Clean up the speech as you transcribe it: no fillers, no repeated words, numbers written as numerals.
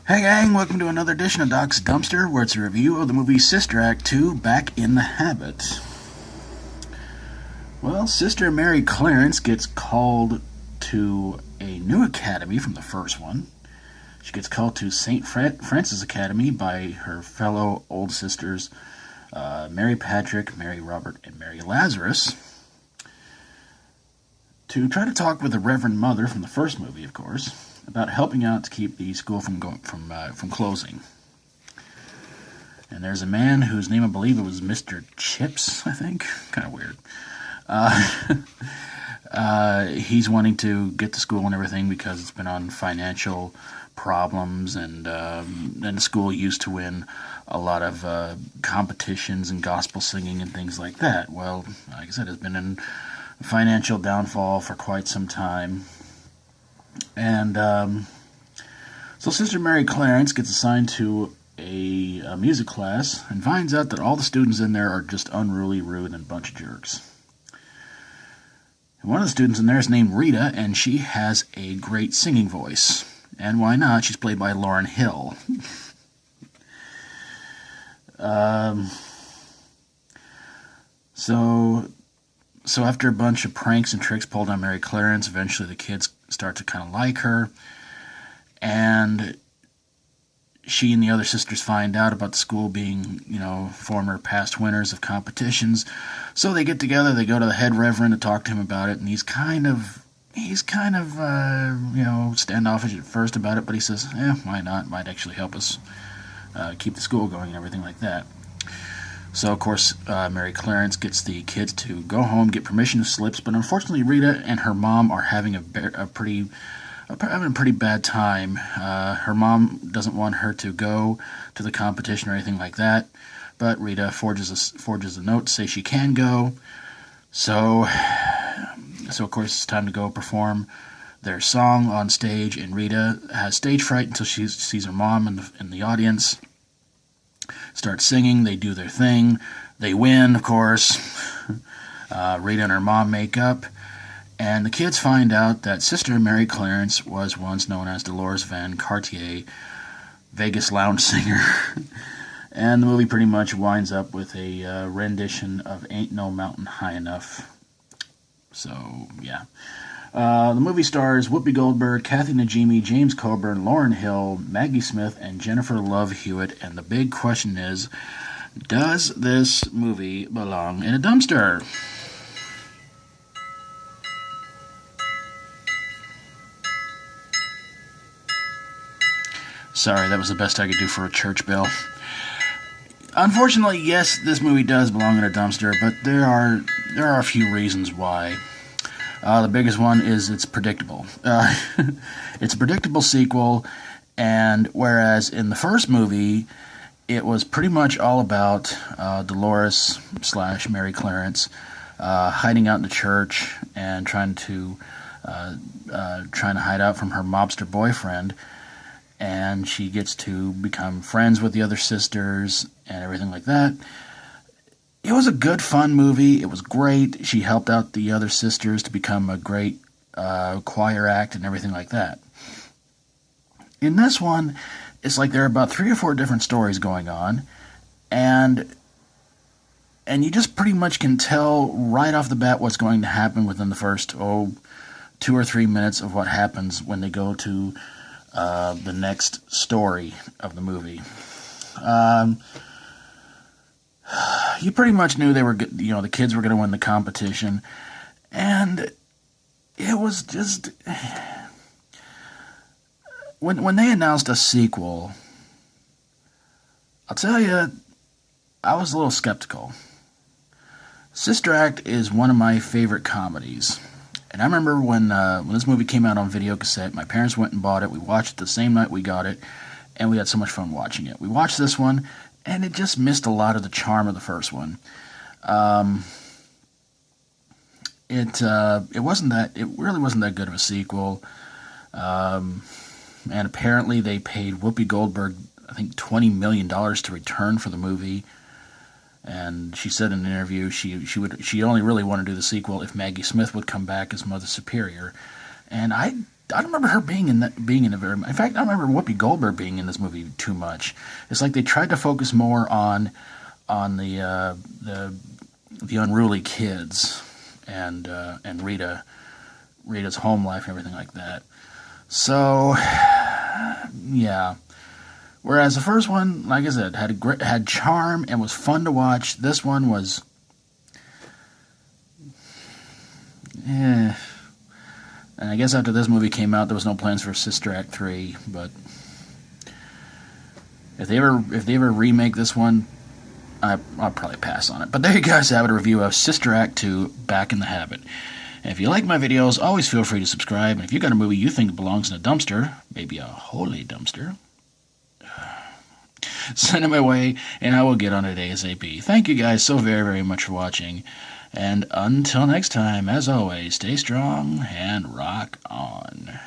Hey gang, welcome to another edition of Doc's Dumpster, where it's a review of the movie Sister Act 2, Back in the Habit. Well, Sister Mary Clarence gets called to a new academy from the first one. She gets called to St. Francis Academy by her fellow old sisters, Mary Patrick, Mary Robert, and Mary Lazarus, to try to talk with the Reverend Mother from the first movie, of course, about helping out to keep the school from closing. And there's a man whose name I believe it was Mr. Chips, I think. Kind of weird. He's wanting to get to school and everything because it's been on financial problems, and the school used to win a lot of competitions and gospel singing and things like that. Well, like I said, it's been in financial downfall for quite some time. And so Sister Mary Clarence gets assigned to a music class and finds out that all the students in there are just unruly, rude, and a bunch of jerks. And one of the students in there is named Rita, and she has a great singing voice. And why not? She's played by Lauryn Hill. So after a bunch of pranks and tricks pulled on Mary Clarence, eventually the kids start to kind of like her, and she and the other sisters find out about the school being, former past winners of competitions. So they get together, they go to the head reverend to talk to him about it, and he's kind of standoffish at first about it, but he says, why not? Might actually help us keep the school going and everything like that. So, of course, Mary Clarence gets the kids to go home, get permission slips, but unfortunately Rita and her mom are having a pretty bad time. Her mom doesn't want her to go to the competition or anything like that, but Rita forges a note to say she can go. So of course, it's time to go perform their song on stage, and Rita has stage fright until she sees her mom in the audience. Start singing, they do their thing, they win, of course. Rita and her mom make up, and the kids find out that Sister Mary Clarence was once known as Dolores Van Cartier, Vegas lounge singer. And the movie pretty much winds up with a rendition of Ain't No Mountain High Enough. So, yeah. The movie stars Whoopi Goldberg, Kathy Najimy, James Coburn, Lauryn Hill, Maggie Smith, and Jennifer Love Hewitt. And the big question is, does this movie belong in a dumpster? Sorry, that was the best I could do for a church bell. Unfortunately, yes, this movie does belong in a dumpster, but there are a few reasons why. The biggest one is it's predictable. It's a predictable sequel, and whereas in the first movie, it was pretty much all about Dolores / Mary Clarence hiding out in the church and trying to hide out from her mobster boyfriend, and she gets to become friends with the other sisters and everything like that. It was a good, fun movie. It was great. She helped out the other sisters to become a great choir act and everything like that. In this one, it's like there are about 3 or 4 different stories going on, and you just pretty much can tell right off the bat what's going to happen within the first 2 or 3 minutes of what happens when they go to the next story of the movie. You pretty much knew the kids were going to win the competition, and it was just when they announced a sequel, I'll tell you, I was a little skeptical. Sister Act is one of my favorite comedies, and I remember when this movie came out on video cassette, my parents went and bought it. We watched it the same night we got it, and we had so much fun watching it. We watched this one, and it just missed a lot of the charm of the first one. It really wasn't that good of a sequel. And apparently they paid Whoopi Goldberg, I think, $20 million to return for the movie. And she said in an interview she only really wanted to do the sequel if Maggie Smith would come back as Mother Superior. And I I don't remember her being in a very. In fact, I don't remember Whoopi Goldberg being in this movie too much. It's like they tried to focus more on the unruly kids and Rita's home life and everything like that. So yeah. Whereas the first one, like I said, had charm and was fun to watch. This one was, And I guess after this movie came out, there was no plans for Sister Act 3. But if they ever remake this one, I'll probably pass on it. But there you guys have it, a review of Sister Act 2, Back in the Habit. And if you like my videos, always feel free to subscribe. And if you got a movie you think belongs in a dumpster, maybe a holy dumpster, send it my way, and I will get on it ASAP. Thank you guys so very, very much for watching. And until next time, as always, stay strong and rock on.